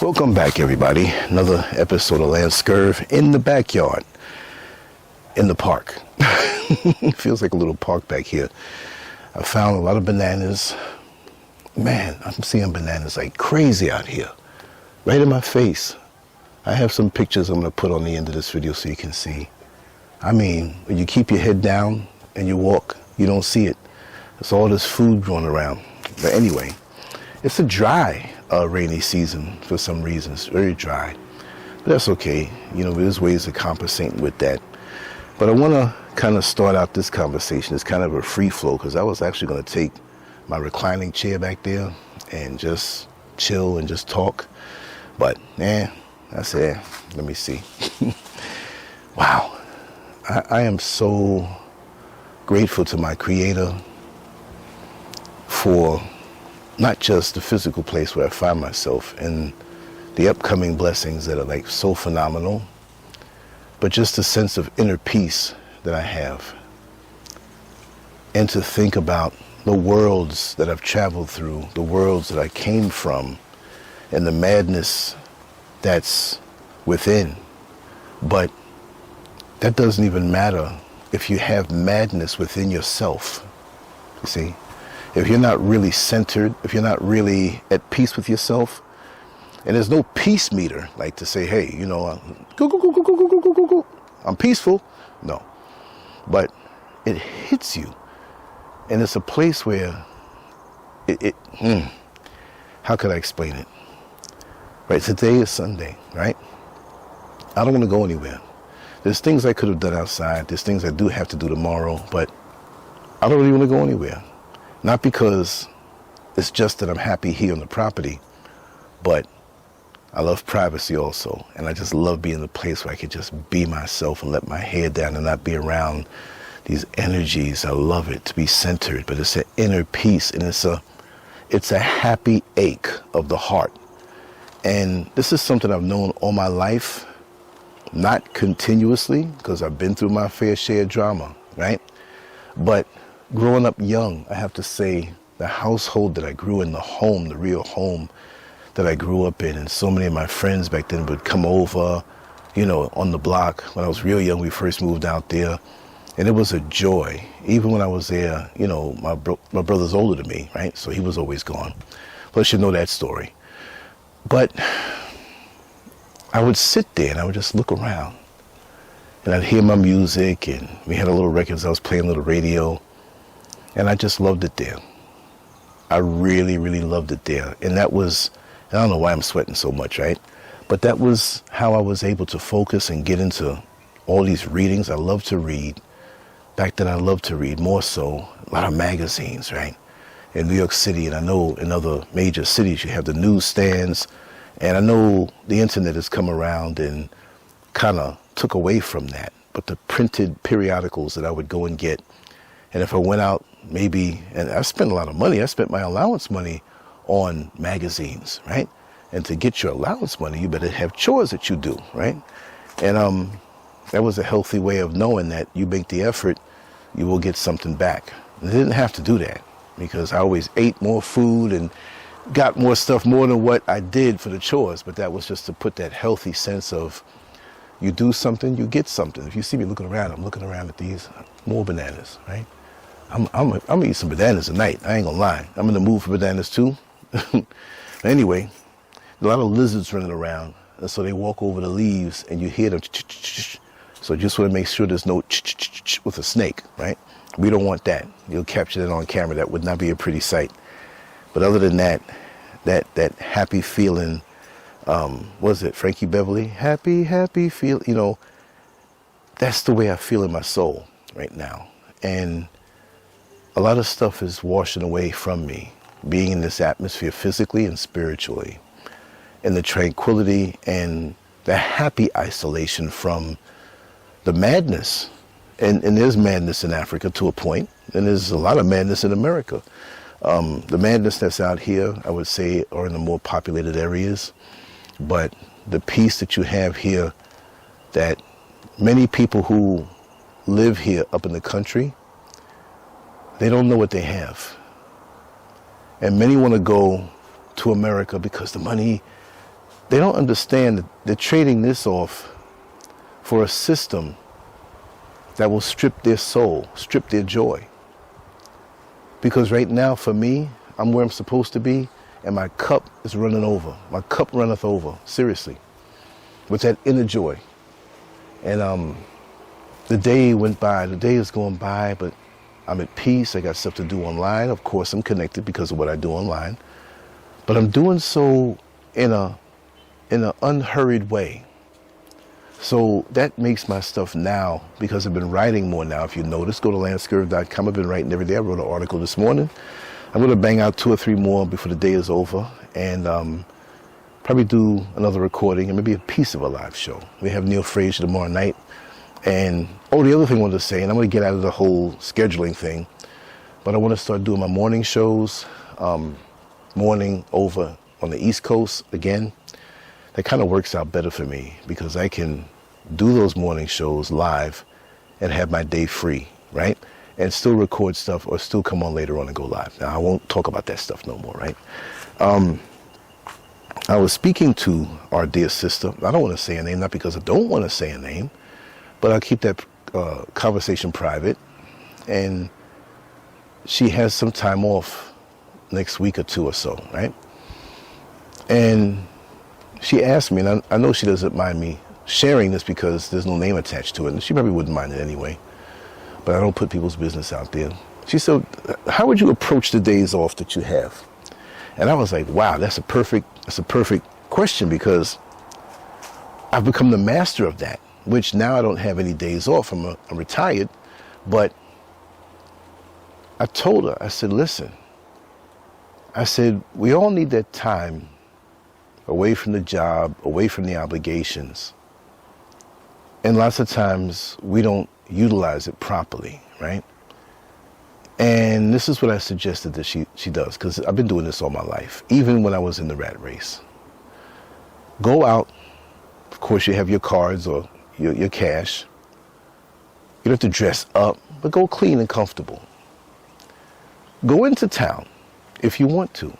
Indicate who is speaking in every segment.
Speaker 1: Welcome back, everybody. Another episode of Lancescurv in the backyard, in the park. It feels like a little park back here. I found a lot of bananas. Man, I'm seeing bananas like crazy out here, right in my face. I have some pictures I'm going to put on the end of this video so you can see. I mean, when you keep your head down and you walk, you don't see it. There's all this food growing around. But anyway, it's a dry rainy season for some reason. It's very dry, but that's okay. You know, there's ways of compensating with that. But I want to kind of start out this conversation. It's kind of a free flow because I was actually going to take my reclining chair back there and just chill and just talk. But I said, let me see. Wow. I am so grateful to my Creator for not just the physical place where I find myself and the upcoming blessings that are like so phenomenal, but just a sense of inner peace that I have. And to think about the worlds that I've traveled through, the worlds that I came from, and the madness that's within. But that doesn't even matter if you have madness within yourself, you see. If you're not really centered, if you're not really at peace with yourself, and there's no peace meter, like to say, hey, you know, I'm peaceful. No. But it hits you. And it's a place where how could I explain it? Right, today is Sunday, right? I don't want to go anywhere. There's things I could have done outside. There's things I do have to do tomorrow, but I don't really want to go anywhere. Not because it's just that I'm happy here on the property, but I love privacy also. And I just love being in a place where I can just be myself and let my hair down and not be around these energies. I love it to be centered, but it's an inner peace, and it's a happy ache of the heart. And this is something I've known all my life, not continuously, because I've been through my fair share of drama, right? But growing up young, I have to say, the household that I grew in, the home, the real home that I grew up in, and so many of my friends back then would come over, you know, on the block. When I was real young, we first moved out there, and it was a joy. Even when I was there, you know, my brother's older than me, right? So he was always gone. Plus, you know that story. But I would sit there and I would just look around, and I'd hear my music, and we had a little records. I was playing a little radio. And I just loved it there. I really, really loved it there. And that was, I don't know why I'm sweating so much, right? But that was how I was able to focus and get into all these readings. I love to read. Back then I loved to read more so. A lot of magazines, right? In New York City, and I know in other major cities, you have the newsstands. And I know the internet has come around and kind of took away from that. But the printed periodicals that I would go and get, and if I went out, maybe, and I spent a lot of money. I spent my allowance money on magazines, right? And to get your allowance money, you better have chores that you do, right? And that was a healthy way of knowing that you make the effort, you will get something back. And I didn't have to do that because I always ate more food and got more stuff, more than what I did for the chores. But that was just to put that healthy sense of you do something, you get something. If you see me looking around, I'm looking around at these more bananas, right? I'm gonna eat some bananas tonight. I ain't gonna lie. I'm in the mood for bananas too. Anyway, a lot of lizards running around, and so they walk over the leaves, and you hear them. So just want to make sure there's no with a snake, right? We don't want that. You'll capture that on camera. That would not be a pretty sight. But other than that, that happy feeling. Was it Frankie Beverly? Happy feel. You know, that's the way I feel in my soul right now, and a lot of stuff is washing away from me, being in this atmosphere physically and spiritually, and the tranquility and the happy isolation from the madness. And there's madness in Africa to a point, and there's a lot of madness in America. The madness that's out here, I would say, are in the more populated areas, but the peace that you have here, that many people who live here up in the country, they don't know what they have. And many want to go to America because the money, They don't understand that they're trading this off for a system that will strip their soul, strip their joy. Because right now, for me, I'm where I'm supposed to be, and my cup is running over. My cup runneth over, seriously, with that inner joy. And the day went by, the day is going by, but I'm at peace. I got stuff to do online. Of course, I'm connected because of what I do online. But I'm doing so in an unhurried way. So that makes my stuff now, because I've been writing more now. If you notice, go to Lancescurv.com. I've been writing every day. I wrote an article this morning. I'm going to bang out 2 or 3 more before the day is over, and probably do another recording and maybe a piece of a live show. We have Neil Frazier tomorrow night. And, the other thing I wanted to say, and I'm going to get out of the whole scheduling thing, but I want to start doing my morning shows, morning over on the East Coast again. That kind of works out better for me because I can do those morning shows live and have my day free, right? And still record stuff or still come on later on and go live. Now, I won't talk about that stuff no more, right? I was speaking to our dear sister. I don't want to say a name, not because I don't want to say a name, but I'll keep that conversation private. And she has some time off next week or 2 or so, right? And she asked me, and I know she doesn't mind me sharing this because there's no name attached to it, and she probably wouldn't mind it anyway, but I don't put people's business out there. She said, how would you approach the days off that you have? And I was like, wow, that's a perfect question, because I've become the master of that, which now I don't have any days off. I'm retired, but I told her, I said, listen, I said, we all need that time away from the job, away from the obligations. And lots of times we don't utilize it properly, right? And this is what I suggested that she does, because I've been doing this all my life, even when I was in the rat race. Go out. Of course, you have your cards or your cash. You don't have to dress up, but go clean and comfortable. Go into town if you want to,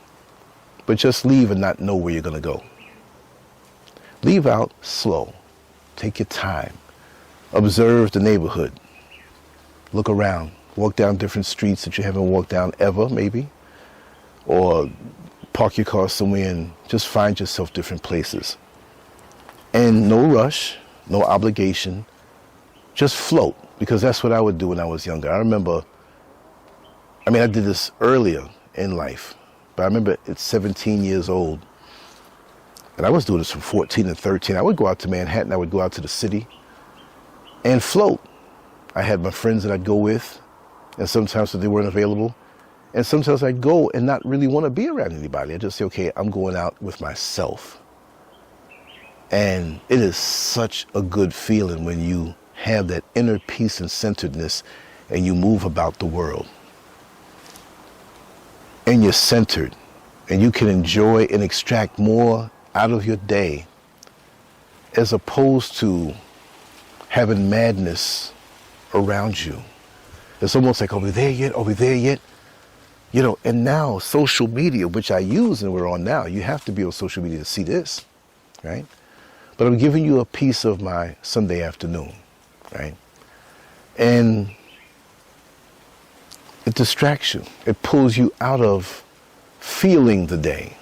Speaker 1: but just leave and not know where you're going to go. Leave out slow. Take your time. Observe the neighborhood. Look around. Walk down different streets that you haven't walked down ever, maybe. Or park your car somewhere and just find yourself different places. And no rush, no obligation. Just float, because that's what I would do when I was younger. I remember, I did this earlier in life, but I remember at 17 years old, and I was doing this from 14 and 13. I would go out to Manhattan, I would go out to the city and float. I had my friends that I'd go with, and sometimes if they weren't available, and sometimes I'd go and not really want to be around anybody. I'd just say, okay, I'm going out with myself. And it is such a good feeling when you have that inner peace and centeredness and you move about the world. And you're centered, and you can enjoy and extract more out of your day, as opposed to having madness around you. It's almost like, are we there yet? Are we there yet? And now social media, which I use and we're on now, you have to be on social media to see this, right? But I'm giving you a piece of my Sunday afternoon, right? And it distracts you. It pulls you out of feeling the day.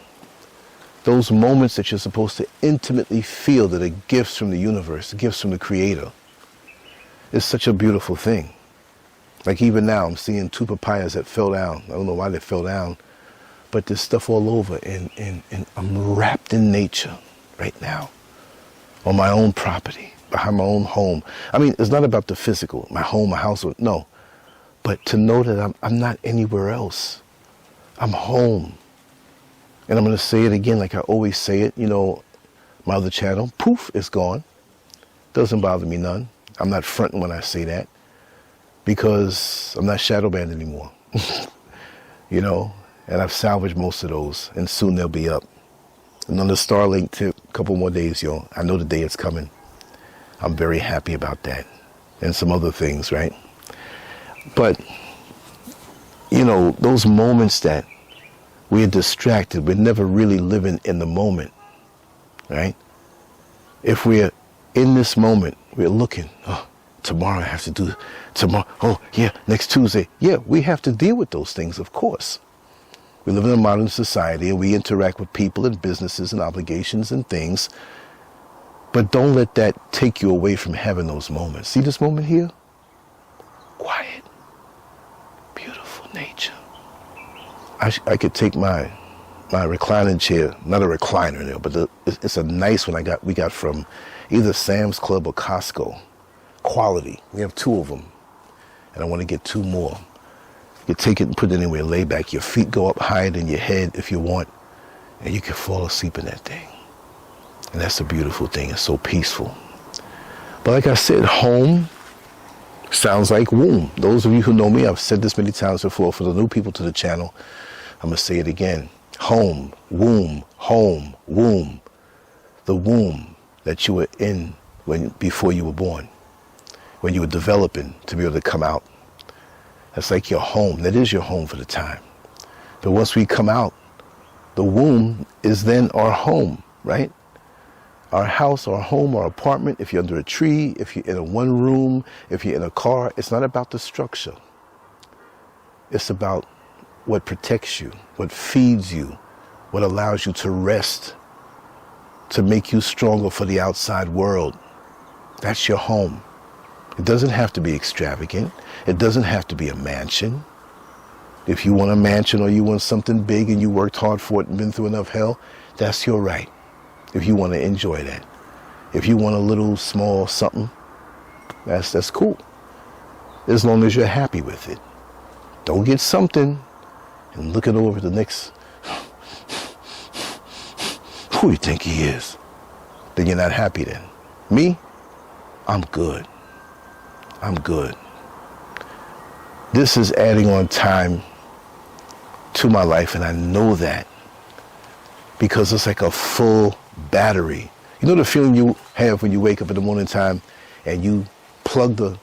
Speaker 1: Those moments that you're supposed to intimately feel, that are gifts from the universe, gifts from the Creator. It's such a beautiful thing. Like even now, I'm seeing 2 papayas that fell down. I don't know why they fell down, but there's stuff all over, and I'm wrapped in nature right now, on my own property, behind my own home. It's not about the physical, my home, my house, no, but to know that I'm not anywhere else. I'm home. And I'm going to say it again like I always say it, my other channel, poof, it's gone. Doesn't bother me none. I'm not fronting when I say that, because I'm not shadow banned anymore, and I've salvaged most of those, and soon they'll be up. And on the Starlink tip, a couple more days, yo, I know the day is coming. I'm very happy about that, and some other things, right? But, those moments that we're distracted, we're never really living in the moment, right? If we're in this moment, we're looking, oh, tomorrow I have to do, tomorrow, oh yeah, next Tuesday. Yeah, we have to deal with those things, of course. We live in a modern society and we interact with people and businesses and obligations and things, but don't let that take you away from having those moments. See this moment here? Quiet, beautiful nature. I could take my reclining chair, not a recliner there, but it's a nice one we got from either Sam's Club or Costco. Quality. We have 2 of them, and I want to get 2 more. You take it and put it anywhere, lay back. Your feet go up higher than your head if you want, and you can fall asleep in that thing. And that's a beautiful thing. It's so peaceful. But like I said, home sounds like womb. Those of you who know me, I've said this many times before. For the new people to the channel, I'm going to say it again. Home, womb, home, womb. The womb that you were in before you were born, when you were developing to be able to come out. That's like your home. That is your home for the time. But once we come out, the womb is then our home, right? Our house, our home, our apartment, if you're under a tree, if you're in a 1 room, if you're in a car, it's not about the structure. It's about what protects you, what feeds you, what allows you to rest, to make you stronger for the outside world. That's your home. It doesn't have to be extravagant. It doesn't have to be a mansion. If you want a mansion or you want something big and you worked hard for it and been through enough hell, that's your right. If you want to enjoy that. If you want a little small something, that's cool. As long as you're happy with it. Don't get something and look it over the next, who you think he is? Then you're not happy then. Me? I'm good. I'm good. This is adding on time to my life, and I know that because it's like a full battery. You know the feeling you have when you wake up in the morning time and you plug the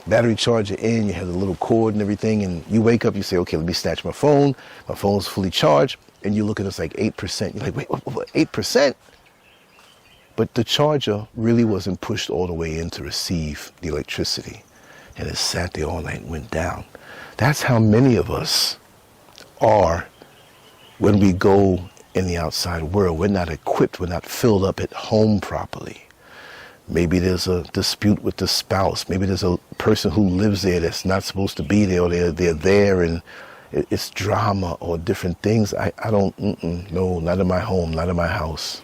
Speaker 1: battery charger in, you have the little cord and everything, and you wake up, you say, okay, let me snatch my phone's fully charged, and you look at it's like 8%. You're like, wait, what, 8%? But the charger really wasn't pushed all the way in to receive the electricity, and it sat there all night and went down. That's how many of us are when we go in the outside world. We're not equipped, we're not filled up at home properly. Maybe there's a dispute with the spouse. Maybe there's a person who lives there that's not supposed to be there, or they're there and it's drama or different things. I don't, no, not in my home, not in my house.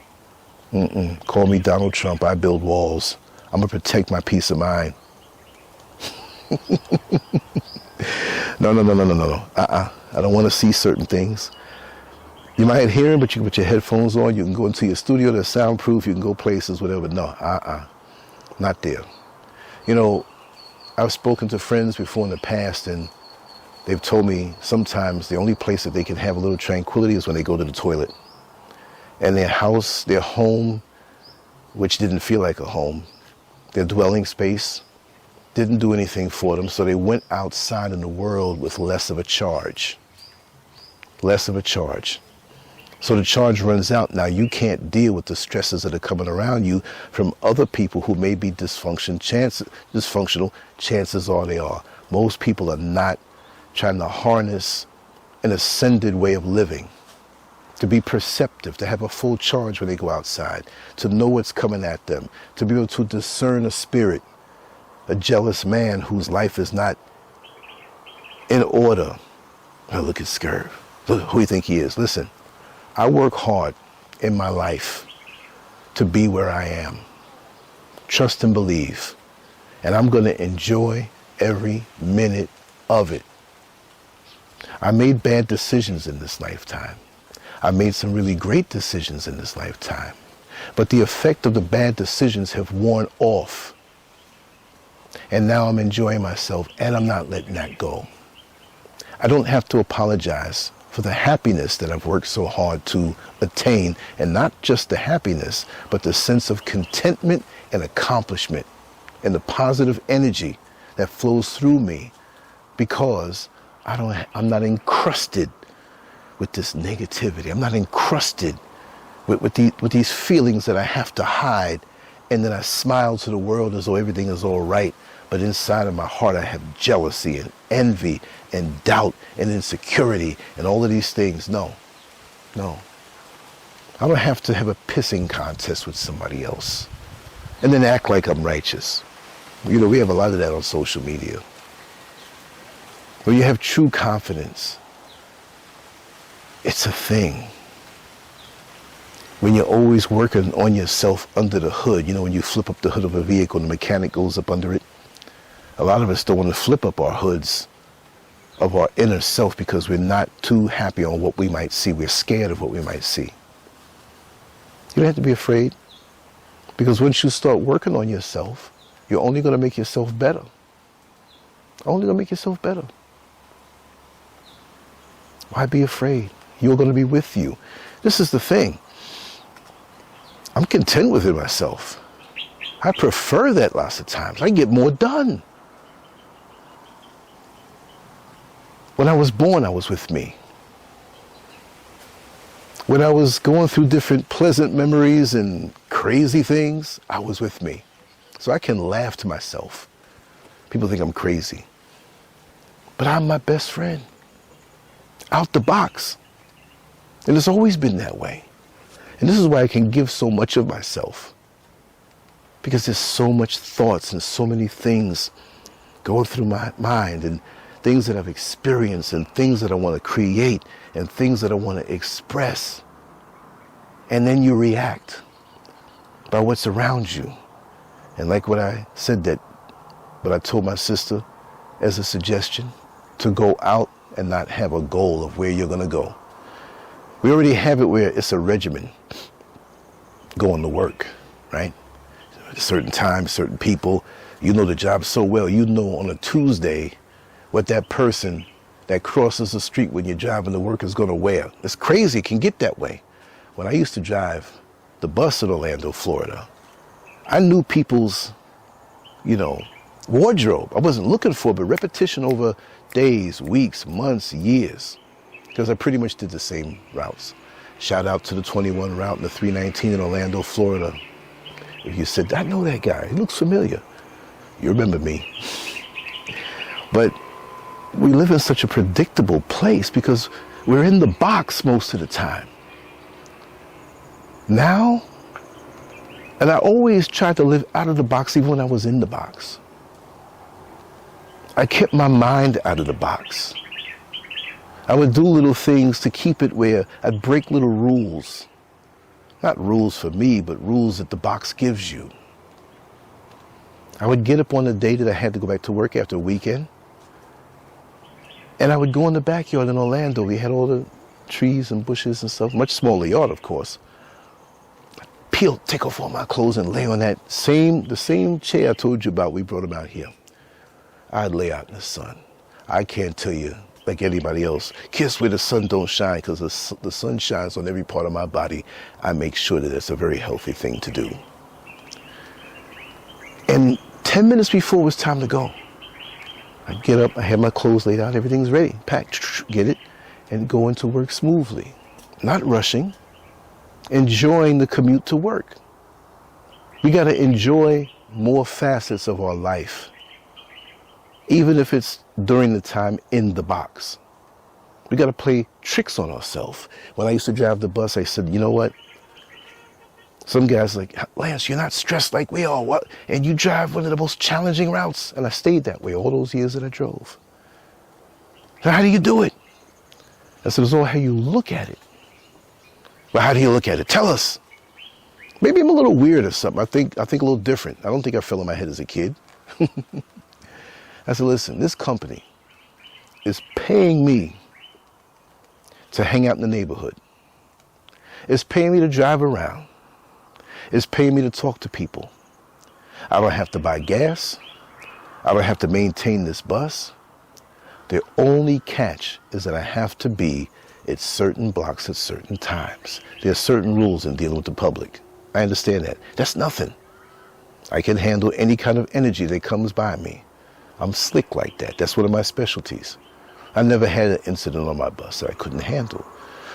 Speaker 1: Call me Donald Trump, I build walls. I'm gonna protect my peace of mind. No. I don't want to see certain things. You might hear them, but you can put your headphones on. You can go into your studio that's soundproof. You can go places, whatever. No, not there. You know, I've spoken to friends before in the past, and they've told me sometimes the only place that they can have a little tranquility is when they go to the toilet. And their house, their home, which didn't feel like a home, their dwelling space, didn't do anything for them, so they went outside in the world with less of a charge. Less of a charge. So the charge runs out. Now you can't deal with the stresses that are coming around you from other people who may be dysfunctional. Chances are they are. Most people are not trying to harness an ascended way of living, to be perceptive, to have a full charge when they go outside, to know what's coming at them, to be able to discern a spirit, a jealous man whose life is not in order. Oh, look at SCURV. Look, who do you think he is? Listen, I work hard in my life to be where I am. Trust and believe. And I'm going to enjoy every minute of it. I made bad decisions in this lifetime. I made some really great decisions in this lifetime. But the effect of the bad decisions have worn off. And now I'm enjoying myself, and I'm not letting that go. I don't have to apologize for the happiness that I've worked so hard to attain, and not just the happiness, but the sense of contentment and accomplishment and the positive energy that flows through me, because I'm not encrusted with this negativity. I'm not encrusted with these feelings that I have to hide, and then I smile to the world as though everything is all right, but inside of my heart I have jealousy and envy and doubt and insecurity and all of these things. No. I don't have to have a pissing contest with somebody else and then act like I'm righteous. You know, we have a lot of that on social media. When you have true confidence, it's a thing. When you're always working on yourself under the hood, you know, when you flip up the hood of a vehicle and the mechanic goes up under it, a lot of us don't want to flip up our hoods of our inner self because we're not too happy on what we might see. We're scared of what we might see. You don't have to be afraid, because once you start working on yourself, you're only going to make yourself better. Only going to make yourself better. Why be afraid? You're going to be with you. This is the thing. I'm content within myself. I prefer that lots of times. I get more done. When I was born, I was with me. When I was going through different pleasant memories and crazy things, I was with me. So I can laugh to myself. People think I'm crazy. But I'm my best friend. Out the box. And it's always been that way. And this is why I can give so much of myself. Because there's so much thoughts and so many things going through my mind, and things that I've experienced, and things that I want to create, and things that I want to express. And then you react by what's around you. And like what I said, but I told my sister as a suggestion, to go out and not have a goal of where you're going to go. We already have it where it's a regimen. Going to work, right? At a certain time, certain people. You know the job so well. You know on a Tuesday what that person that crosses the street when you're driving to work is going to wear. It's crazy. It can get that way. When I used to drive the bus in Orlando, Florida, I knew people's, wardrobe. I wasn't looking for it, but repetition over days, weeks, months, years, because I pretty much did the same routes. Shout out to the 21 route and the 319 in Orlando, Florida. If you said, I know that guy, he looks familiar, you remember me. But we live in such a predictable place because we're in the box most of the time. Now, and I always tried to live out of the box even when I was in the box. I kept my mind out of the box. I would do little things to keep it where I'd break little rules. Not rules for me, but rules that the box gives you. I would get up on the day that I had to go back to work after a weekend, and I would go in the backyard in Orlando. We had all the trees and bushes and stuff, much smaller yard, of course. Take off all my clothes and lay on the same chair I told you about. We brought them out here. I'd lay out in the sun. I can't tell you, like anybody else, kiss where the sun don't shine, because the sun shines on every part of my body. I make sure that it's a very healthy thing to do. And 10 minutes before it was time to go, I'd get up, I had my clothes laid out, everything's ready, packed, get it, and go into work smoothly. Not rushing, enjoying the commute to work. We got to enjoy more facets of our life, even if it's during the time in the box. We got to play tricks on ourselves. When I used to drive the bus, I said, you know what? Some guys like, Lance, you're not stressed like we are. What? And you drive one of the most challenging routes. And I stayed that way all those years that I drove. So how do you do it? I said, it's all how you look at it. Well, how do you look at it? Tell us. Maybe I'm a little weird or something. I think a little different. I don't think I fell on my head as a kid. I said, listen, this company is paying me to hang out in the neighborhood. It's paying me to drive around. It's paying me to talk to people. I don't have to buy gas. I don't have to maintain this bus. The only catch is that I have to be at certain blocks at certain times. There are certain rules in dealing with the public. I understand that. That's nothing. I can handle any kind of energy that comes by me. I'm slick like that. That's one of my specialties. I never had an incident on my bus that I couldn't handle.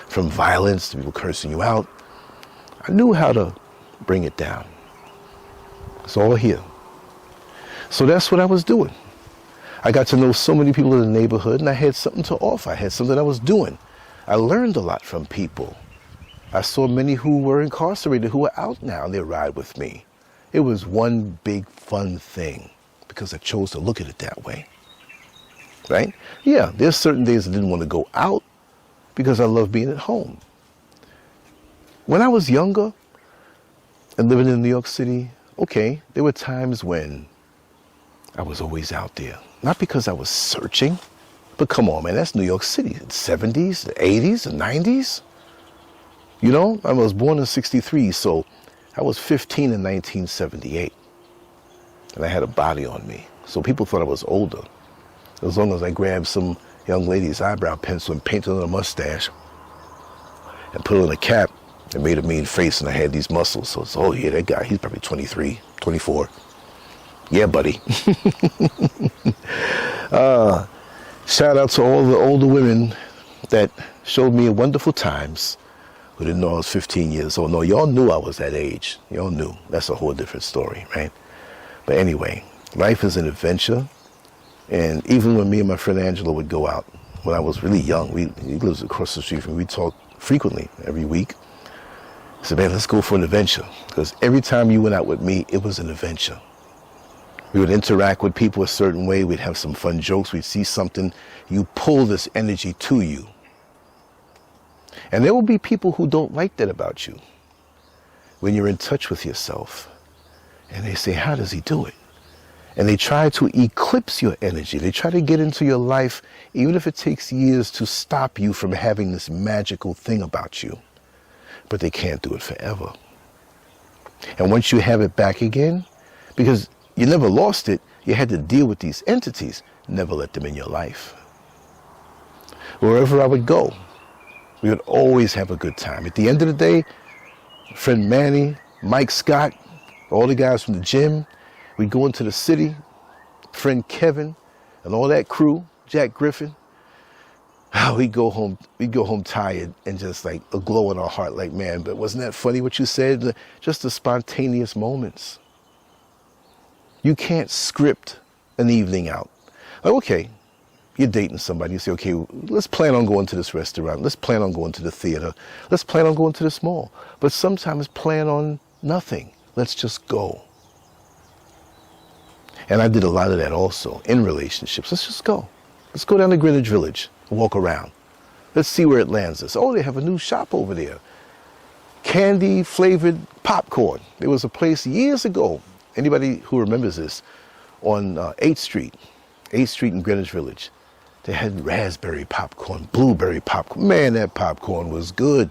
Speaker 1: From violence to people cursing you out, I knew how to bring it down. It's all here. So that's what I was doing. I got to know so many people in the neighborhood, and I had something to offer. I had something I was doing. I learned a lot from people. I saw many who were incarcerated who are out now, and they ride with me. It was one big fun thing because I chose to look at it that way. Right? Yeah, there's certain days I didn't want to go out because I love being at home. When I was younger and living in New York City, okay, there were times when I was always out there. Not because I was searching, but come on, man, that's New York City. The 70s, the 80s, the 90s. You know, I was born in 63, so I was 15 in 1978. And I had a body on me. So people thought I was older. As long as I grabbed some young lady's eyebrow pencil and painted on a mustache and put on a cap and made a mean face, and I had these muscles. So it's, oh yeah, that guy, he's probably 23, 24. Yeah, buddy. Shout out to all the older women that showed me wonderful times who didn't know I was 15 years old. No, y'all knew I was that age. Y'all knew. That's a whole different story, right? But anyway, life is an adventure. And even when me and my friend Angela would go out, when I was really young, he lives across the street from me, we talk frequently every week. I said, man, let's go for an adventure. Because every time you went out with me, it was an adventure. We would interact with people a certain way. We'd have some fun jokes. We'd see something. You pull this energy to you. And there will be people who don't like that about you when you're in touch with yourself. And they say, how does he do it? And they try to eclipse your energy. They try to get into your life, even if it takes years, to stop you from having this magical thing about you. But they can't do it forever. And once you have it back again, because you never lost it, you had to deal with these entities, never let them in your life. Wherever I would go, we would always have a good time. At the end of the day, friend Manny, Mike Scott, all the guys from the gym, we'd go into the city, friend Kevin, and all that crew, Jack Griffin. We'd go home tired and just like a glow in our heart, like, man, but wasn't that funny what you said? Just the spontaneous moments. You can't script an evening out. Like, okay, you're dating somebody, you say, okay, let's plan on going to this restaurant, let's plan on going to the theater, let's plan on going to this mall. But sometimes plan on nothing. Let's just go. And I did a lot of that also in relationships. Let's just go. Let's go down to Greenwich Village and walk around. Let's see where it lands us. Oh, they have a new shop over there. Candy flavored popcorn. There was a place years ago, anybody who remembers this, on 8th Street in Greenwich Village. They had raspberry popcorn, blueberry popcorn. Man, that popcorn was good.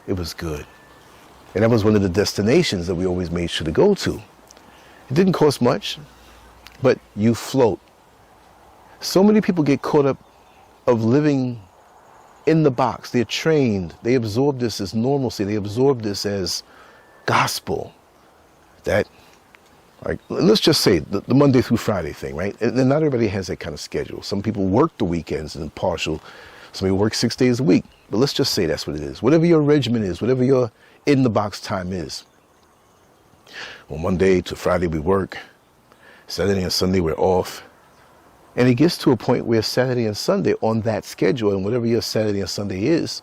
Speaker 1: It was good. And that was one of the destinations that we always made sure to go to. It didn't cost much, but you float. So many people get caught up of living in the box. They're trained. They absorb this as normalcy. They absorb this as gospel. That, like, let's just say the Monday through Friday thing, right? And not everybody has that kind of schedule. Some people work the weekends and partial. Some people work 6 days a week. But let's just say that's what it is. Whatever your regimen is, whatever your in the box time is. Well, Monday to Friday we work. Saturday and Sunday we're off. And it gets to a point where Saturday and Sunday on that schedule, and whatever your Saturday and Sunday is,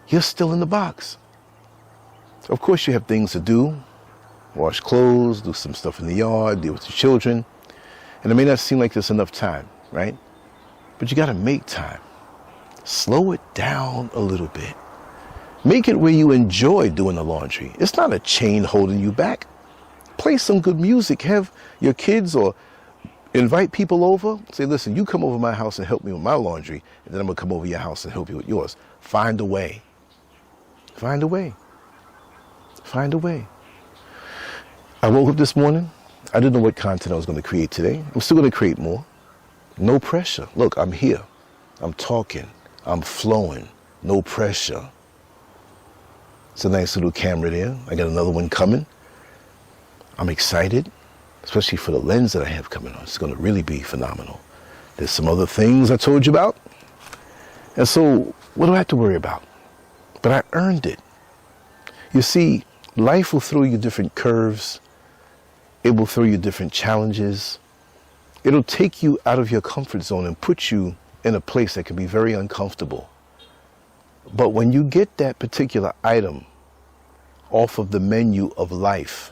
Speaker 1: you're still in the box. Of course you have things to do. Wash clothes, do some stuff in the yard, deal with your children. And it may not seem like there's enough time, right? But you got to make time. Slow it down a little bit. Make it where you enjoy doing the laundry. It's not a chain holding you back. Play some good music. Have your kids or invite people over. Say, listen, you come over to my house and help me with my laundry, and then I'm going to come over to your house and help you with yours. Find a way. Find a way. Find a way. I woke up this morning. I didn't know what content I was going to create today. I'm still going to create more. No pressure. Look, I'm here. I'm talking. I'm flowing. No pressure. It's a nice little camera there. I got another one coming. I'm excited, especially for the lens that I have coming on. It's going to really be phenomenal. There's some other things I told you about. And so, what do I have to worry about? But I earned it. You see, life will throw you different curves. It will throw you different challenges. It'll take you out of your comfort zone and put you in a place that can be very uncomfortable. But when you get that particular item off of the menu of life,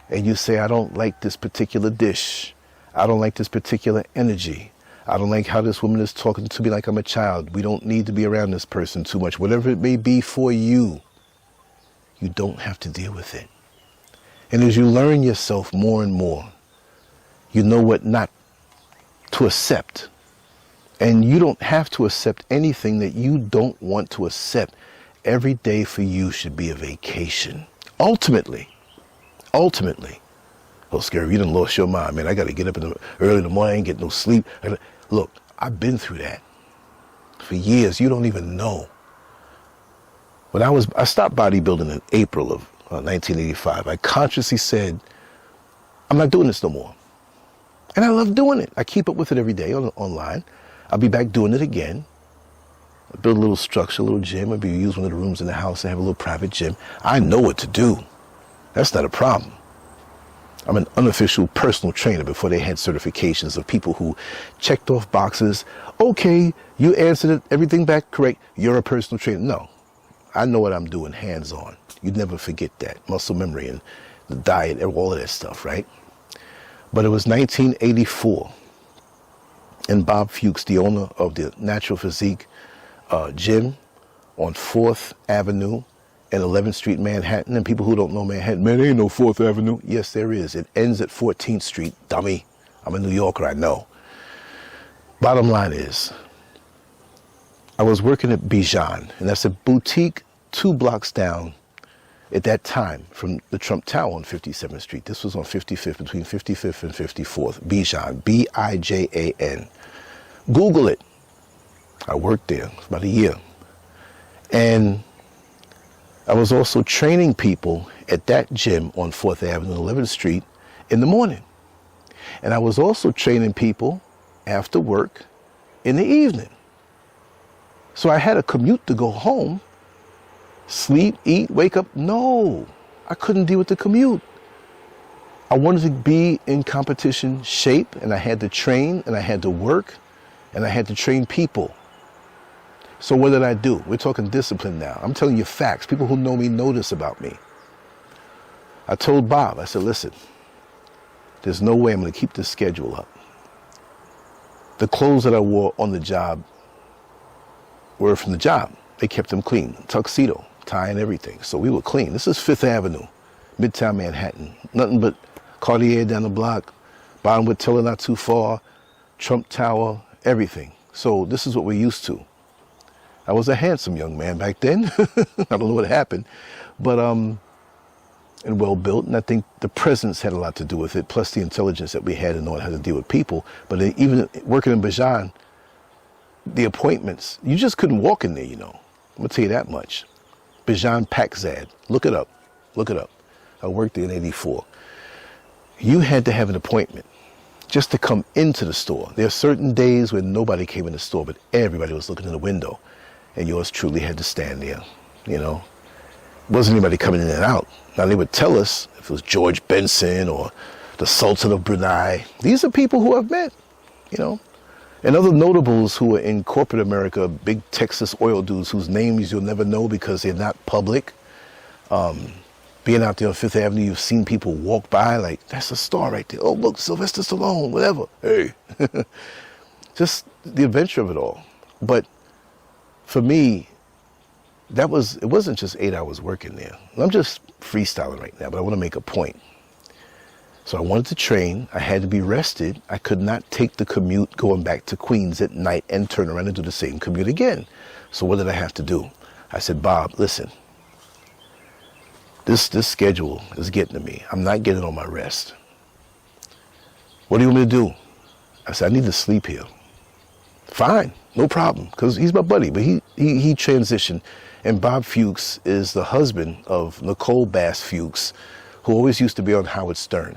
Speaker 1: and you say, I don't like this particular dish, I don't like this particular energy, I don't like how this woman is talking to me like I'm a child, we don't need to be around this person too much, whatever it may be for you, you don't have to deal with it. And as you learn yourself more and more, you know what not to accept. And you don't have to accept anything that you don't want to accept. Every day for you should be a vacation. Ultimately, oh, SCURV, you done lost your mind, man. I got to get up early in the morning, I ain't get no sleep. Look, I've been through that for years. You don't even know. When I stopped bodybuilding in April of 1985, I consciously said, I'm not doing this no more. And I love doing it. I keep up with it every day online. I'll be back doing it again. I build a little structure, a little gym. Maybe use one of the rooms in the house and have a little private gym. I know what to do. That's not a problem. I'm an unofficial personal trainer before they had certifications of people who checked off boxes. Okay, you answered everything back correct. You're a personal trainer. No, I know what I'm doing hands-on. You'd never forget that. Muscle memory and the diet and all of that stuff, right? But it was 1984, and Bob Fuchs, the owner of the Natural Physique gym on 4th Avenue and 11th Street, Manhattan. And people who don't know Manhattan, man, there ain't no 4th Avenue. Yes, there is. It ends at 14th Street, dummy. I'm a New Yorker, I know. Bottom line is, I was working at Bijan, and that's a boutique 2 blocks down at that time from the Trump Tower on 57th Street. This was on 55th, between 55th and 54th. Bijan, B-I-J-A-N. Google it. I worked there for about a year. And I was also training people at that gym on 4th Avenue, 11th Street in the morning. And I was also training people after work in the evening. So I had a commute to go home. Sleep, eat, wake up. No, I couldn't deal with the commute. I wanted to be in competition shape, and I had to train, and I had to work, and I had to train people. So what did I do? We're talking discipline now. I'm telling you facts. People who know me know this about me. I told Bob, I said, listen, there's no way I'm going to keep this schedule up. The clothes that I wore on the job were from the job. They kept them clean, tuxedo, tie and everything. So we were clean. This is 5th Avenue, Midtown Manhattan. Nothing but Cartier down the block, Bonwood Tiller not too far, Trump Tower, everything. So this is what we're used to. I was a handsome young man back then. I don't know what happened, but and well built. And I think the presence had a lot to do with it, plus the intelligence that we had in knowing how to deal with people. But even working in Bijan, the appointments, you just couldn't walk in there, you know. I'm gonna tell you that much. Bijan Pakzad, look it up, look it up. I worked there in '84. You had to have an appointment just to come into the store. There are certain days when nobody came in the store, but everybody was looking in the window, and yours truly had to stand there, you know. Wasn't anybody coming in and out. Now they would tell us if it was George Benson or the Sultan of Brunei. These are people who I've met, you know. And other notables who are in corporate America, big Texas oil dudes whose names you'll never know because they're not public. Being out there on 5th Avenue, you've seen people walk by like, that's a star right there. Oh, look, Sylvester Stallone, whatever. Hey. Just the adventure of it all. But for me, it wasn't just 8 hours working there. I'm just freestyling right now, but I want to make a point. So I wanted to train. I had to be rested. I could not take the commute going back to Queens at night and turn around and do the same commute again. So what did I have to do? I said, Bob, listen, this schedule is getting to me. I'm not getting on my rest. What do you want me to do? I said, I need to sleep here. Fine, no problem, because he's my buddy, but he transitioned. And Bob Fuchs is the husband of Nicole Bass Fuchs, who always used to be on Howard Stern,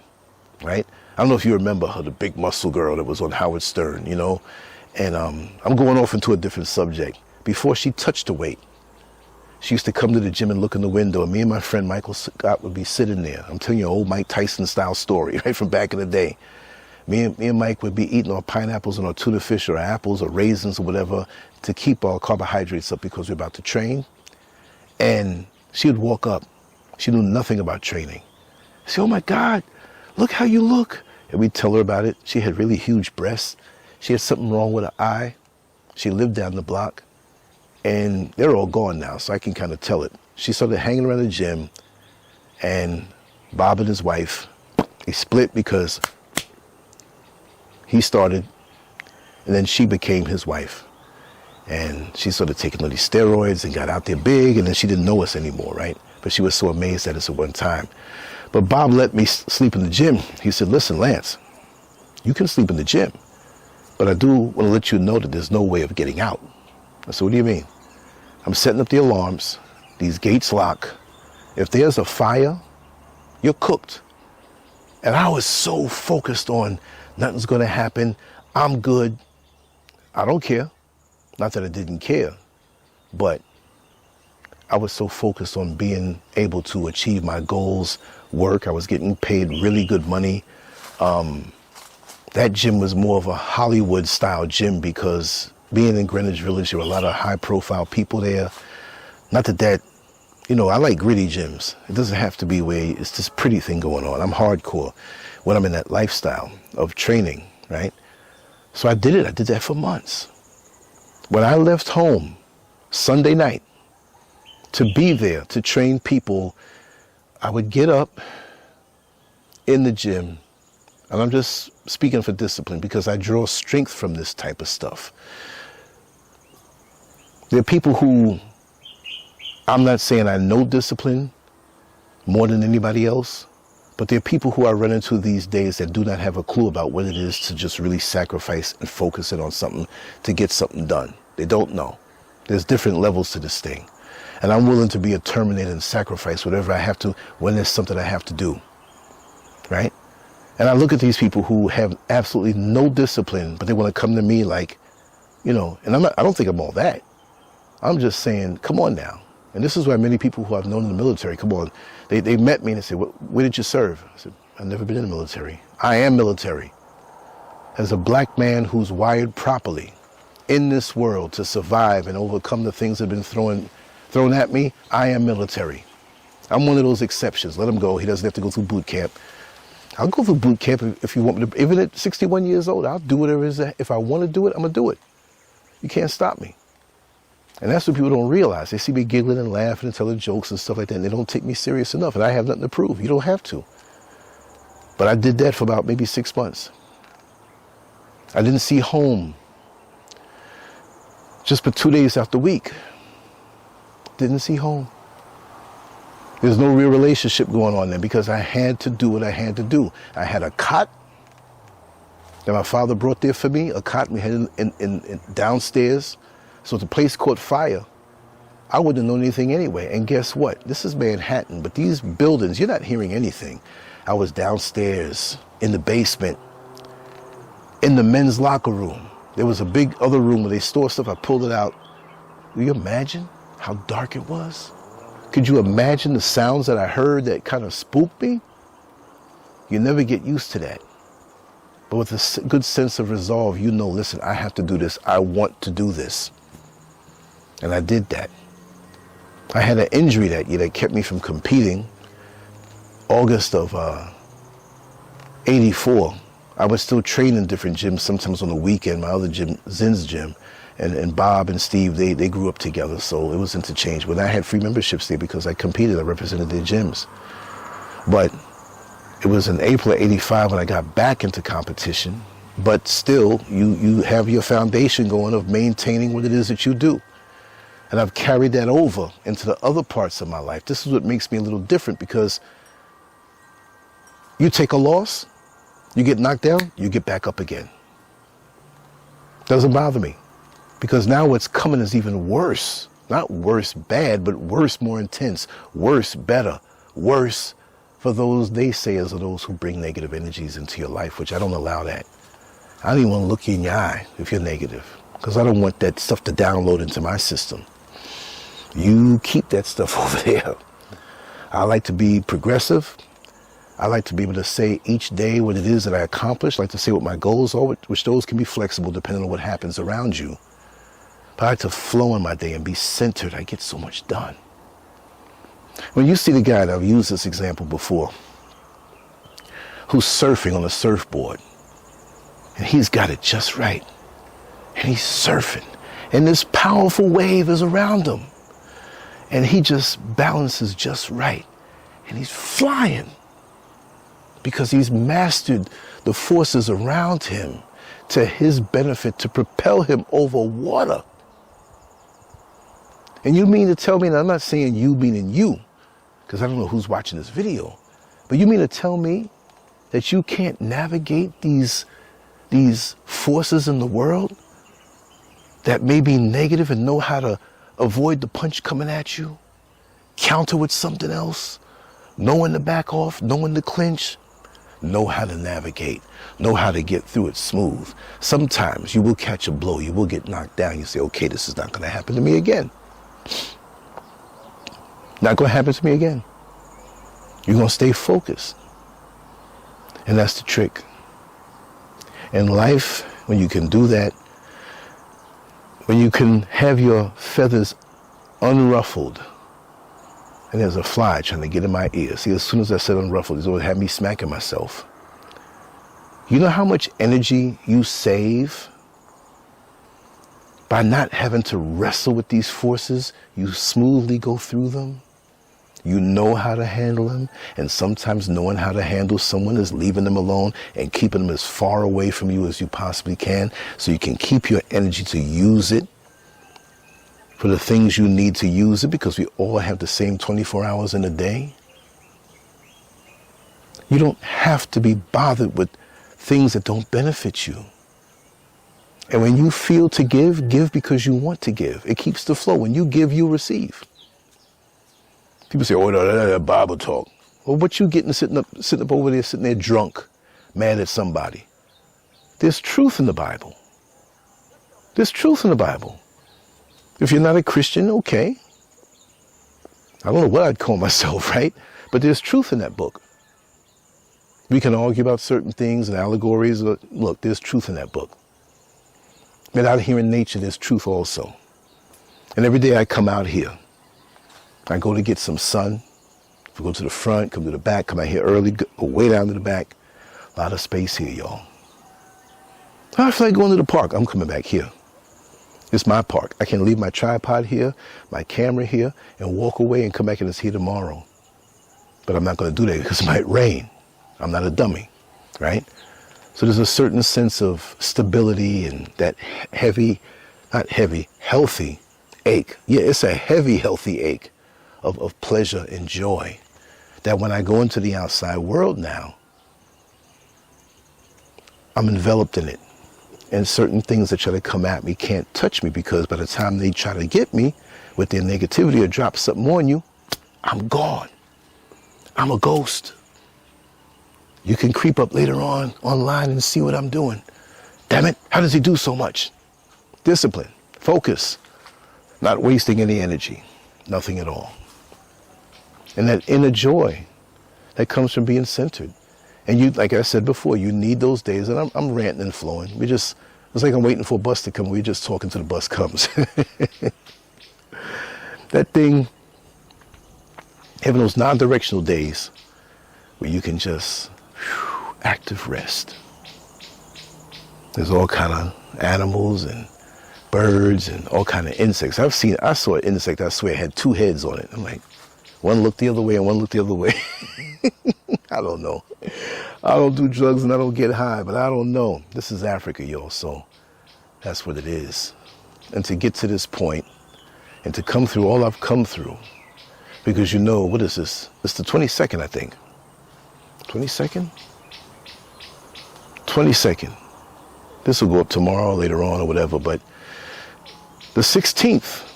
Speaker 1: right? I don't know if you remember her, the big muscle girl that was on Howard Stern, you know? And I'm going off into a different subject. Before she touched the weight, She used to come to the gym and look in the window, and me and my friend Michael Scott would be sitting there. I'm telling you an old Mike Tyson style story, right, from back in the day. Me and Mike would be eating our pineapples and our tuna fish or apples or raisins or whatever to keep our carbohydrates up because we're about to train. And she would walk up. She knew nothing about training. She'd say, oh my God, look how you look. And we'd tell her about it. She had really huge breasts. She had something wrong with her eye. She lived down the block. And they're all gone now, so I can kind of tell it. She started hanging around the gym, and Bob and his wife, they split because he started, and then she became his wife. And she started taking all these steroids and got out there big, and then she didn't know us anymore, right? But she was so amazed at us at one time. But Bob let me sleep in the gym. He said, listen, Lance, you can sleep in the gym, but I do want to let you know that there's no way of getting out. I said, what do you mean? I'm setting up the alarms. These gates lock. If there's a fire, you're cooked. And I was so focused on nothing's going to happen. I'm good. I don't care. Not that I didn't care, but I was so focused on being able to achieve my goals, work. I was getting paid really good money. That gym was more of a Hollywood style gym because being in Greenwich Village, there were a lot of high profile people there. Not that, you know, I like gritty gyms. It doesn't have to be where it's this pretty thing going on. I'm hardcore when I'm in that lifestyle of training, right? So I did it. I did that for months. When I left home Sunday night to be there, to train people, I would get up in the gym, and I'm just speaking for discipline because I draw strength from this type of stuff. There are people who, I'm not saying I know discipline more than anybody else, but there are people who I run into these days that do not have a clue about what it is to just really sacrifice and focus it on something to get something done. They don't know. There's different levels to this thing. And I'm willing to be a terminator and sacrifice whatever I have to when there's something I have to do, right? And I look at these people who have absolutely no discipline, but they want to come to me like, you know, and I don't think I'm all that. I'm just saying, come on now. And this is why many people who I've known in the military, come on, they met me and they said, where did you serve? I said, I've never been in the military. I am military. As a black man who's wired properly in this world to survive and overcome the things that have been thrown at me, I am military. I'm one of those exceptions. Let him go. He doesn't have to go through boot camp. I'll go through boot camp if you want me to. Even at 61 years old, I'll do whatever it is. If I want to do it, I'm going to do it. You can't stop me. And that's what people don't realize. They see me giggling and laughing and telling jokes and stuff like that, and they don't take me serious enough, and I have nothing to prove. You don't have to. But I did that for about maybe 6 months. I didn't see home just for 2 days out the week. Didn't see home. There's no real relationship going on there because I had to do what I had to do. I had a cot that my father brought there for me, a cot we had in downstairs. So if the place caught fire, I wouldn't have known anything anyway. And guess what? This is Manhattan, but these buildings, you're not hearing anything. I was downstairs in the basement, in the men's locker room. There was a big other room where they store stuff. I pulled it out. Will you imagine how dark it was? Could you imagine the sounds that I heard that kind of spooked me? You never get used to that. But with a good sense of resolve, you know, listen, I have to do this. I want to do this. And I did that. I had an injury that year that kept me from competing. August of 84. I was still training in different gyms, sometimes on the weekend. My other gym, Zen's gym, and Bob and Steve, they grew up together, so it was interchangeable. And I had free memberships there because I competed. I represented their gyms. But it was in April of 85 when I got back into competition. But still, you have your foundation going of maintaining what it is that you do. And I've carried that over into the other parts of my life. This is what makes me a little different because you take a loss, you get knocked down, you get back up again. Doesn't bother me because now what's coming is even worse. Not worse bad, but worse more intense, worse better, worse for those naysayers or those who bring negative energies into your life, which I don't allow that. I don't even want to look you in your eye if you're negative because I don't want that stuff to download into my system. You keep that stuff over there. I like to be progressive. I like to be able to say each day what it is that I accomplish. I like to say what my goals are, which those can be flexible depending on what happens around you. But I like to flow in my day and be centered. I get so much done. When you see the guy that I've used this example before, who's surfing on a surfboard, and he's got it just right, and he's surfing, and this powerful wave is around him, and he just balances just right, and he's flying because he's mastered the forces around him to his benefit to propel him over water. And you mean to tell me, and I'm not saying you meaning you, because I don't know who's watching this video, but you mean to tell me that you can't navigate these forces in the world that may be negative and know how to avoid the punch coming at you, counter with something else, know when to back off, know when to clinch, know how to navigate, know how to get through it smooth. Sometimes you will catch a blow, you will get knocked down, you say, okay, this is not going to happen to me again. Not going to happen to me again. You're going to stay focused. And that's the trick. In life, when you can do that, when you can have your feathers unruffled, and there's a fly trying to get in my ear. See, as soon as I said unruffled, it's always had me smacking myself. You know how much energy you save by not having to wrestle with these forces? You smoothly go through them. You know how to handle them, and sometimes knowing how to handle someone is leaving them alone and keeping them as far away from you as you possibly can, so you can keep your energy to use it for the things you need to use it, because we all have the same 24 hours in a day. You don't have to be bothered with things that don't benefit you. And when you feel to give, give because you want to give. It keeps the flow. When you give, you receive. People say, oh, no, that Bible talk. Well, what you getting sitting up over there, sitting there drunk, mad at somebody? There's truth in the Bible. There's truth in the Bible. If you're not a Christian, okay. I don't know what I'd call myself, right? But there's truth in that book. We can argue about certain things and allegories. Look, there's truth in that book. And out here in nature, there's truth also. And every day I come out here, I go to get some sun. If I go to the front, come to the back, come out here early, go way down to the back. A lot of space here, y'all. I feel like going to the park. I'm coming back here. It's my park. I can leave my tripod here, my camera here, and walk away and come back and it's here tomorrow. But I'm not going to do that because it might rain. I'm not a dummy, right? So there's a certain sense of stability and that healthy ache. Yeah, it's a heavy, healthy ache of pleasure and joy that when I go into the outside world now, I'm enveloped in it. And certain things that try to come at me can't touch me, because by the time they try to get me with their negativity or drop something on you, I'm gone. I'm a ghost. You can creep up later on online and see what I'm doing. Damn it, how does he do so much? Discipline, focus, not wasting any energy, nothing at all. And that inner joy that comes from being centered. And you, like I said before, you need those days, and I'm ranting and flowing. It's like I'm waiting for a bus to come. We're just talking till the bus comes. That thing, having those non-directional days where you can just active rest. There's all kind of animals and birds and all kind of insects. I saw an insect, I swear, had two heads on it. I'm like, one looked the other way and one looked the other way. I don't know. I don't do drugs and I don't get high, but I don't know. This is Africa, yo, so that's what it is. And to get to this point and to come through all I've come through, because you know, what is this? It's the 22nd, I think. 22nd? 22nd. This will go up tomorrow, later on, or whatever, but the 16th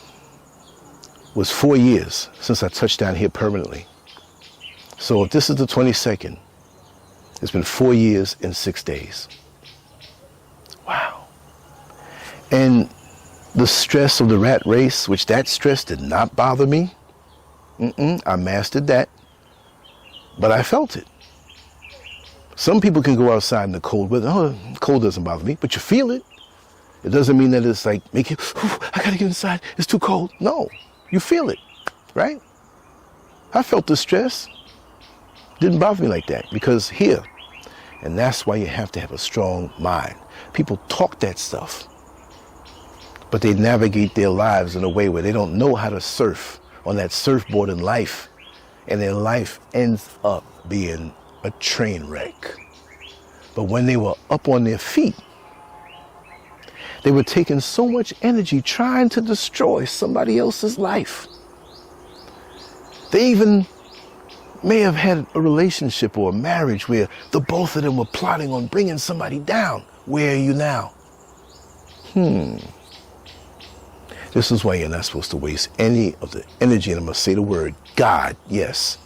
Speaker 1: was 4 years since I touched down here permanently. So if this is the 22nd, it's been 4 years and 6 days. Wow. And The stress of the rat race, which that stress did not bother me. I mastered that, but I felt it. Some people can go outside in the cold weather. Oh, cold doesn't bother me, but you feel it. It doesn't mean that it's like, make you, I gotta get inside, it's too cold. No, you feel it, right? I felt the stress. Didn't bother me like that because here, and that's why you have to have a strong mind. People talk that stuff, but they navigate their lives in a way where they don't know how to surf on that surfboard in life, and their life ends up being a train wreck. But when they were up on their feet, they were taking so much energy trying to destroy somebody else's life. They even may have had a relationship or a marriage where the both of them were plotting on bringing somebody down. Where are you now? This is why you're not supposed to waste any of the energy, and I'm going to say the word God, yes.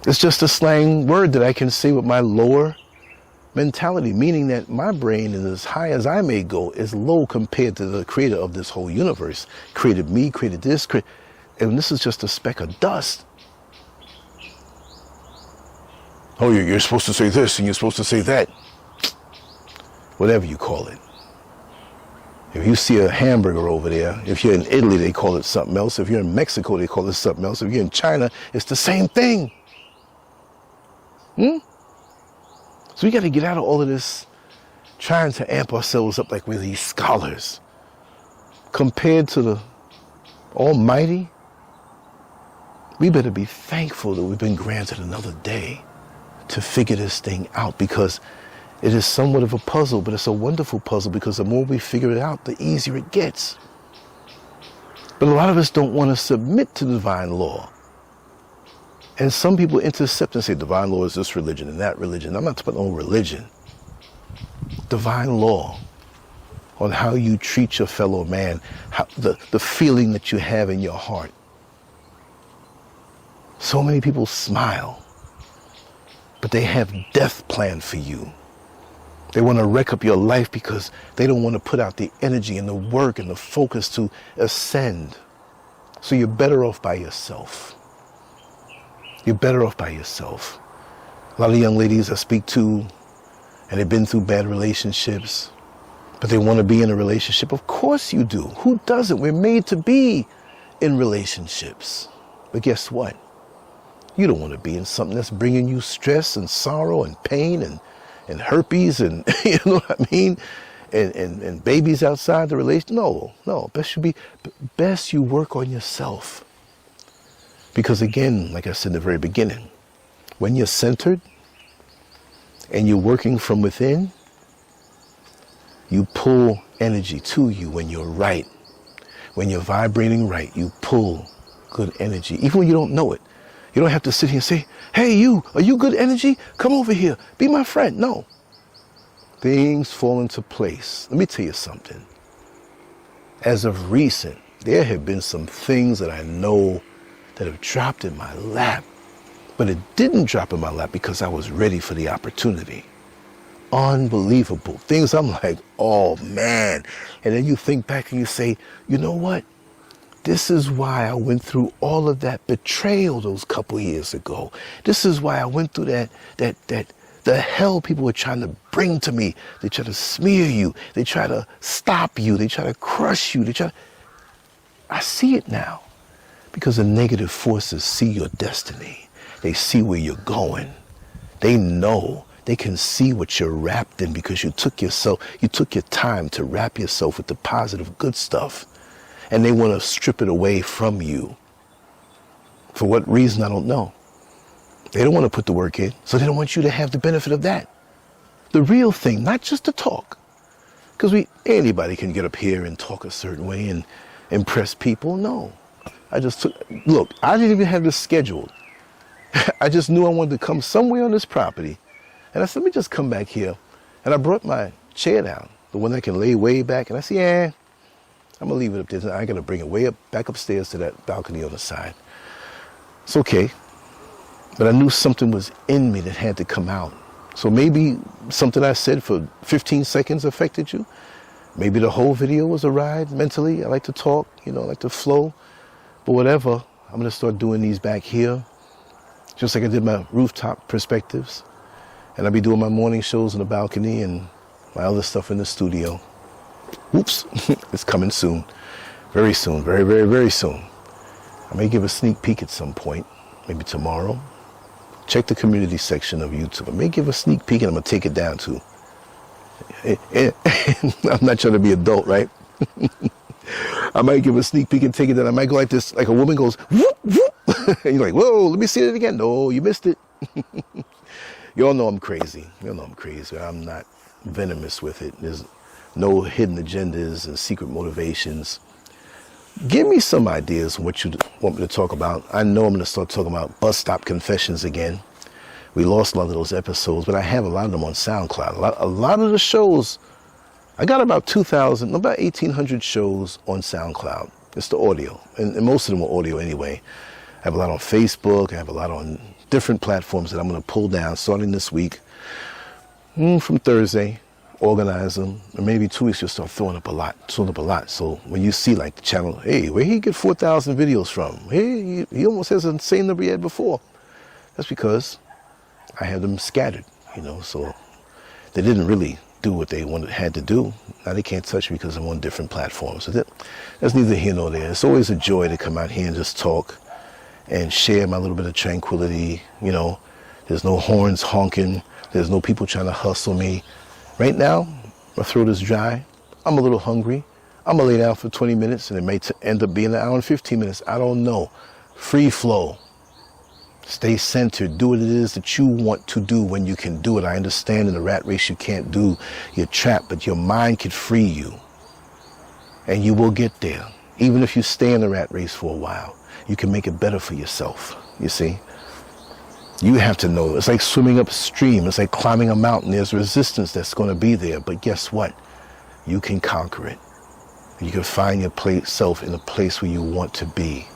Speaker 1: It's just a slang word that I can say with my lower mentality, meaning that my brain is as high as I may go, is low compared to the creator of this whole universe. Created me, created this, and this is just a speck of dust. Oh, you're supposed to say this and you're supposed to say that. Whatever you call it. If you see a hamburger over there, if you're in Italy, they call it something else. If you're in Mexico, they call it something else. If you're in China, it's the same thing. So we got to get out of all of this trying to amp ourselves up like we're these scholars. Compared to the Almighty, we better be thankful that we've been granted another day to figure this thing out, because it is somewhat of a puzzle, but it's a wonderful puzzle, because the more we figure it out, the easier it gets. But a lot of us don't want to submit to divine law. And some people intercept and say, divine law is this religion and that religion. I'm not talking about no religion. Divine law on how you treat your fellow man, the feeling that you have in your heart. So many people smile, but they have death planned for you. They want to wreck up your life because they don't want to put out the energy and the work and the focus to ascend. So you're better off by yourself. You're better off by yourself. A lot of young ladies I speak to, and they've been through bad relationships, but they want to be in a relationship. Of course you do. Who doesn't? We're made to be in relationships. But guess what? You don't want to be in something that's bringing you stress and sorrow and pain and herpes and, you know what I mean? And babies outside the relation. No. Best you work on yourself. Because again, like I said in the very beginning, when you're centered and you're working from within, you pull energy to you when you're right. When you're vibrating right, you pull good energy, even when you don't know it. You don't have to sit here and say, hey, are you good energy? Come over here, be my friend. No. Things fall into place. Let me tell you something. As of recent, there have been some things that I know that have dropped in my lap, but it didn't drop in my lap because I was ready for the opportunity. Unbelievable things. I'm like, oh man. And then you think back and you say, you know what? This is why I went through all of that betrayal those couple years ago. This is why I went through the hell people were trying to bring to me. They try to smear you. They try to stop you. They try to crush you. I see it now. Because the negative forces see your destiny. They see where you're going. They know. They can see what you're wrapped in because you took your time to wrap yourself with the positive, good stuff. And they want to strip it away from you. For what reason, I don't know. They don't want to put the work in, so they don't want you to have the benefit of that. The real thing, not just the talk. Because anybody can get up here and talk a certain way and impress people. No. I didn't even have this scheduled. I just knew I wanted to come somewhere on this property. And I said, let me just come back here. And I brought my chair down, the one that can lay way back. And I said, I'm going to leave it up there. I got to bring it way up, back upstairs to that balcony on the side. It's okay. But I knew something was in me that had to come out. So maybe something I said for 15 seconds affected you. Maybe the whole video was a ride mentally. I like to talk, I like to flow. But whatever, I'm going to start doing these back here, just like I did my rooftop perspectives. And I'll be doing my morning shows on the balcony and my other stuff in the studio. Oops, it's coming soon. Very soon, very, very, very soon. I may give a sneak peek at some point, maybe tomorrow. Check the community section of YouTube. I may give a sneak peek and I'm going to take it down too. I'm not trying to be adult, right? I might give a sneak peek and take it down. I might go like this, like a woman goes, whoop, whoop. And you're like, whoa, let me see it again. No, you missed it. You all know I'm crazy. You all know I'm crazy. I'm not venomous with it. There's no hidden agendas and secret motivations. Give me some ideas on what you want me to talk about. I know I'm going to start talking about bus stop confessions again. We lost a lot of those episodes, but I have a lot of them on SoundCloud. A lot of the shows, I got about 1,800 shows on SoundCloud. It's the audio, and most of them are audio anyway. I have a lot on Facebook. I have a lot on different platforms that I'm going to pull down starting this week. From Thursday, organize them, and maybe 2 weeks you'll start throwing up a lot. So when you see like the channel, hey, where he get 4,000 videos from? Hey, he almost has the same number he had before. That's because I have them scattered, so they didn't really do what they had to do. Now they can't touch me because I'm on different platforms. So that's neither here nor there. It's always a joy to come out here and just talk and share my little bit of tranquility. There's no horns honking. There's no people trying to hustle me. Right now, my throat is dry. I'm a little hungry. I'm going to lay down for 20 minutes and it may end up being an hour and 15 minutes. I don't know. Free flow. Stay centered. Do what it is that you want to do when you can do it. I understand in the rat race you can't do. You're trapped, but your mind can free you. And you will get there. Even if you stay in the rat race for a while, you can make it better for yourself, you see? You have to know. It's like swimming upstream. It's like climbing a mountain. There's resistance that's going to be there. But guess what? You can conquer it. You can find yourself in a place where you want to be.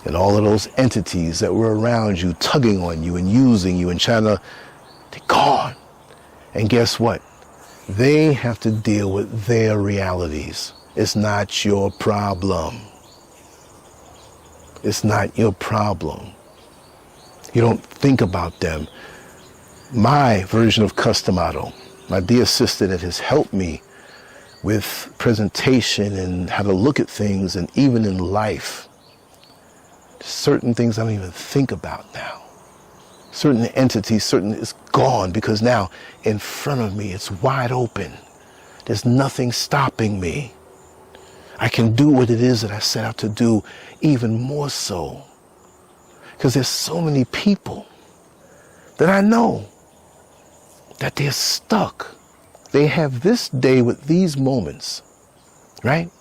Speaker 1: And all of those entities that were around you, tugging on you and using you and trying to, they're gone. And guess what? They have to deal with their realities. It's not your problem. It's not your problem. You don't think about them. My version of Customado, my dear sister that has helped me with presentation and how to look at things and even in life, certain things I don't even think about now. Certain entities, it's gone because now in front of me, it's wide open. There's nothing stopping me. I can do what it is that I set out to do, even more so. Because there's so many people that I know that they're stuck. They have this day with these moments, right?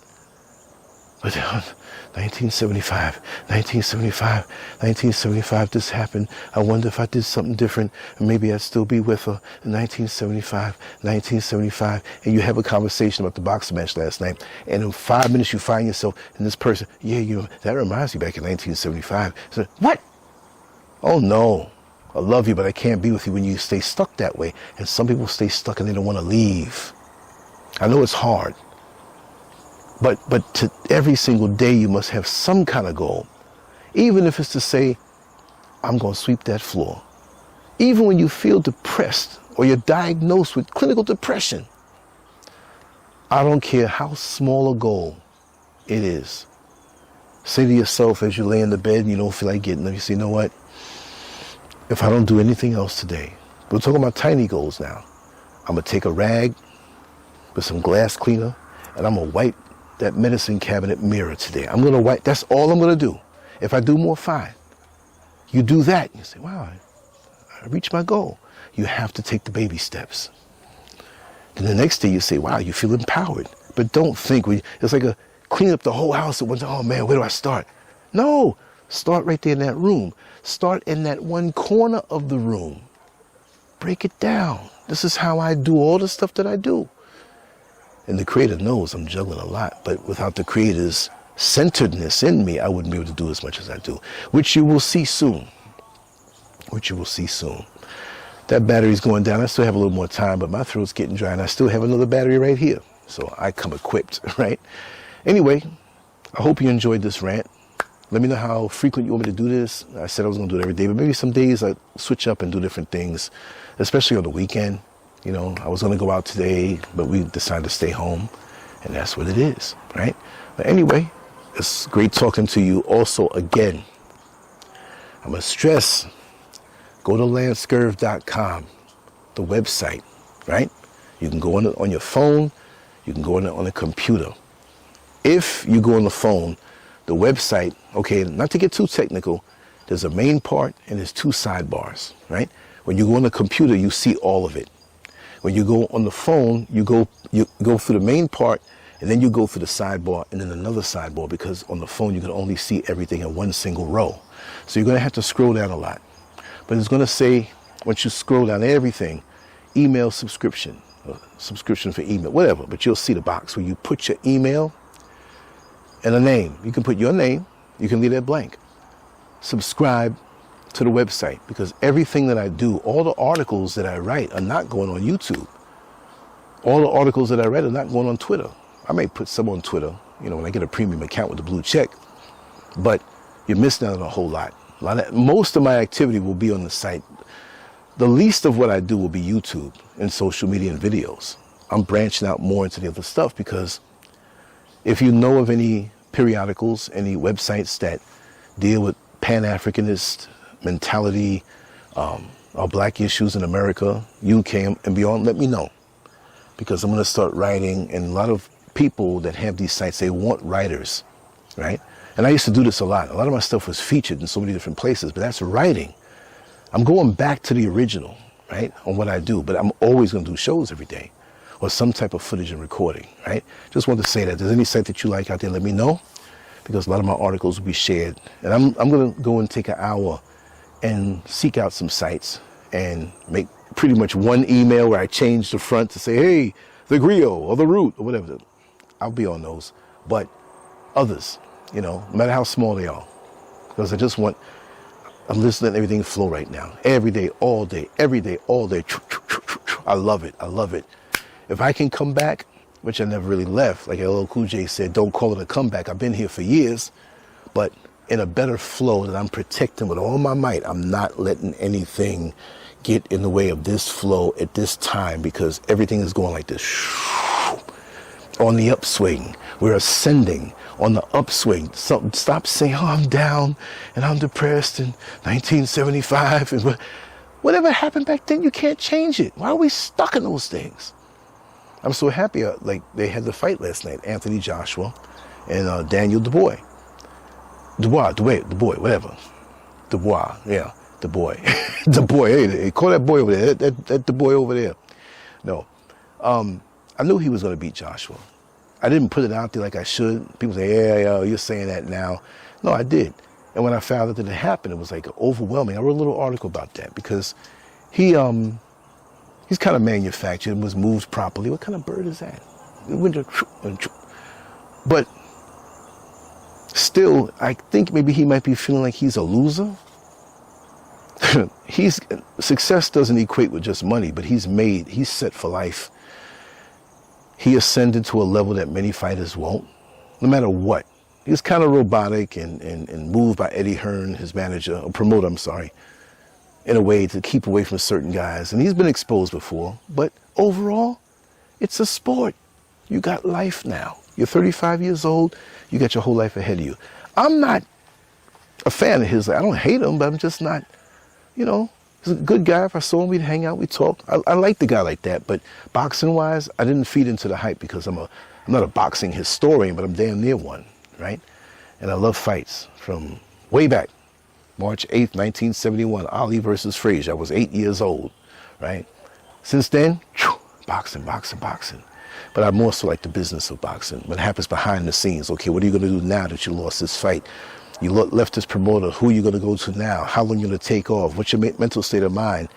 Speaker 1: But 1975, this happened. I wonder if I did something different, and maybe I'd still be with her in 1975. And you have a conversation about the boxing match last night, and in 5 minutes you find yourself in this person. Yeah, that reminds me back in 1975. So, what? Oh no, I love you, but I can't be with you when you stay stuck that way. And some people stay stuck and they don't want to leave. I know it's hard. But to every single day you must have some kind of goal. Even if it's to say, I'm going to sweep that floor. Even when you feel depressed or you're diagnosed with clinical depression, I don't care how small a goal it is. Say to yourself as you lay in the bed and you don't feel like getting up, you say, you know what? If I don't do anything else today, we're talking about tiny goals now. I'm going to take a rag with some glass cleaner and I'm going to wipe that medicine cabinet mirror today. I'm going to wipe. That's all I'm going to do. If I do more, fine. You do that. You say, wow, I reached my goal. You have to take the baby steps. Then the next day you say, wow, you feel empowered. But don't think, it's like clean up the whole house at once. Oh man, where do I start? No, start right there in that room. Start in that one corner of the room. Break it down. This is how I do all the stuff that I do. And the Creator knows I'm juggling a lot, but without the Creator's centeredness in me, I wouldn't be able to do as much as I do, which you will see soon. That battery's going down. I still have a little more time, but my throat's getting dry, and I still have another battery right here. So I come equipped, right? Anyway, I hope you enjoyed this rant. Let me know how frequent you want me to do this. I said I was going to do it every day, but maybe some days I switch up and do different things, especially on the weekend. You know, I was going to go out today, but we decided to stay home, and that's what it is, right? But anyway, it's great talking to you. Also, again, I'm going to stress, go to Lancescurv.com, the website, right? You can go on your phone, you can go on the computer. If you go on the phone, the website, okay, not to get too technical, there's a main part and there's two sidebars, right? When you go on the computer, you see all of it. When you go on the phone, you go through the main part, and then you go through the sidebar and then another sidebar, because on the phone you can only see everything in one single row. So you're going to have to scroll down a lot. But it's going to say, once you scroll down everything, email subscription, subscription for email, whatever. But you'll see the box where you put your email and a name. You can put your name, you can leave that blank. Subscribe to the website, because everything that I do, all the articles that I write are not going on YouTube. All the articles that I write are not going on Twitter. I may put some on Twitter, you know, when I get a premium account with the blue check, but you're missing out on a whole lot. Most of my activity will be on the site. The least of what I do will be YouTube and social media and videos. I'm branching out more into the other stuff, because if you know of any periodicals, any websites that deal with Pan-Africanist mentality, or black issues in America, UK and beyond, let me know. Because I'm going to start writing, and a lot of people that have these sites, they want writers, right? And I used to do this a lot. A lot of my stuff was featured in so many different places, but that's writing. I'm going back to the original, right, on what I do, but I'm always going to do shows every day, or some type of footage and recording, right? Just want to say that if there's any site that you like out there, let me know, because a lot of my articles will be shared. And I'm going to go and take an hour and seek out some sites and make pretty much one email where I change the front to say, hey, the griot or the root or whatever. I'll be on those. But others, you know, no matter how small they are, because I'm listening to everything flow right now. Every day, all day, every day, all day. I love it. I love it. If I can come back, which I never really left, like LL Cool J said, don't call it a comeback. I've been here for years, but in a better flow that I'm protecting with all my might. I'm not letting anything get in the way of this flow at this time, because everything is going like this. On the upswing, we're ascending on the upswing. So stop saying, oh, I'm down and I'm depressed in 1975. And whatever happened back then, you can't change it. Why are we stuck in those things? I'm so happy, like they had the fight last night, Anthony Joshua and Daniel Dubois, whatever. Dubois, yeah, Dubois. Dubois, hey, call that boy over there, that Dubois over there. No, I knew he was going to beat Joshua. I didn't put it out there like I should. People say, yeah, you're saying that now. No, I did. And when I found out that it happened, it was like overwhelming. I wrote a little article about that, because he's kind of manufactured and was moved properly. What kind of bird is that? But still, I think maybe he might be feeling like he's a loser. Success doesn't equate with just money, but he's set for life. He ascended to a level that many fighters won't, no matter what. He was kind of robotic and moved by Eddie Hearn, his manager, or promoter, I'm sorry, in a way to keep away from certain guys. And he's been exposed before, but overall, it's a sport. You got life now. You're 35 years old. You got your whole life ahead of you. I'm not a fan of his. I don't hate him, but I'm just not, you know, he's a good guy. If I saw him, we'd hang out, we'd talk. I like the guy like that. But boxing-wise, I didn't feed into the hype, because I'm not a boxing historian, but I'm damn near one, right? And I love fights from way back. March 8th, 1971, Ali versus Frazier. I was 8 years old, right? Since then, boxing. But I more so like the business of boxing. What happens behind the scenes? Okay, what are you going to do now that you lost this fight? You left this promoter. Who are you going to go to now? How long are you going to take off? What's your mental state of mind?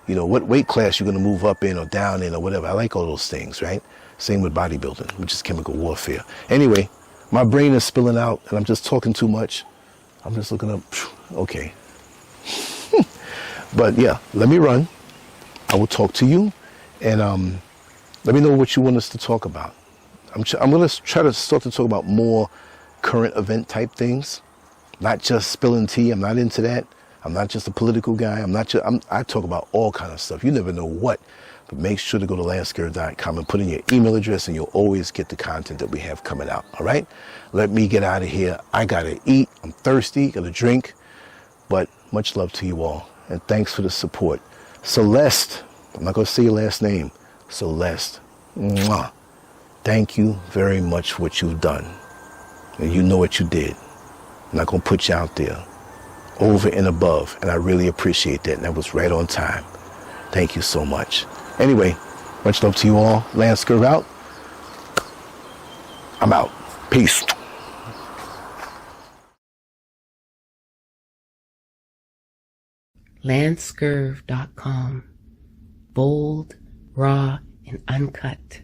Speaker 1: You know, what weight class you're going to move up in or down in or whatever. I like all those things, right? Same with bodybuilding, which is chemical warfare. Anyway, my brain is spilling out and I'm just talking too much. I'm just looking up. Okay. But yeah, let me run. I will talk to you, and let me know what you want us to talk about. I'm going to try to start to talk about more current event type things, not just spilling tea. I'm not into that. I'm not just a political guy. I talk about all kind of stuff. You never know what. But make sure to go to Lancescurv.com and put in your email address, and you'll always get the content that we have coming out. All right? Let me get out of here. I got to eat. I'm thirsty. Got to drink. But much love to you all. And thanks for the support. Celeste, I'm not going to say your last name. Celeste, mwah. Thank you very much for what you've done. And you know what you did. I'm not going to put you out there. Over and above. And I really appreciate that. And that was right on time. Thank you so much. Anyway, much love to you all. Lancescurv out. I'm out. Peace.
Speaker 2: Lancescurv.com. Bold, raw, and uncut.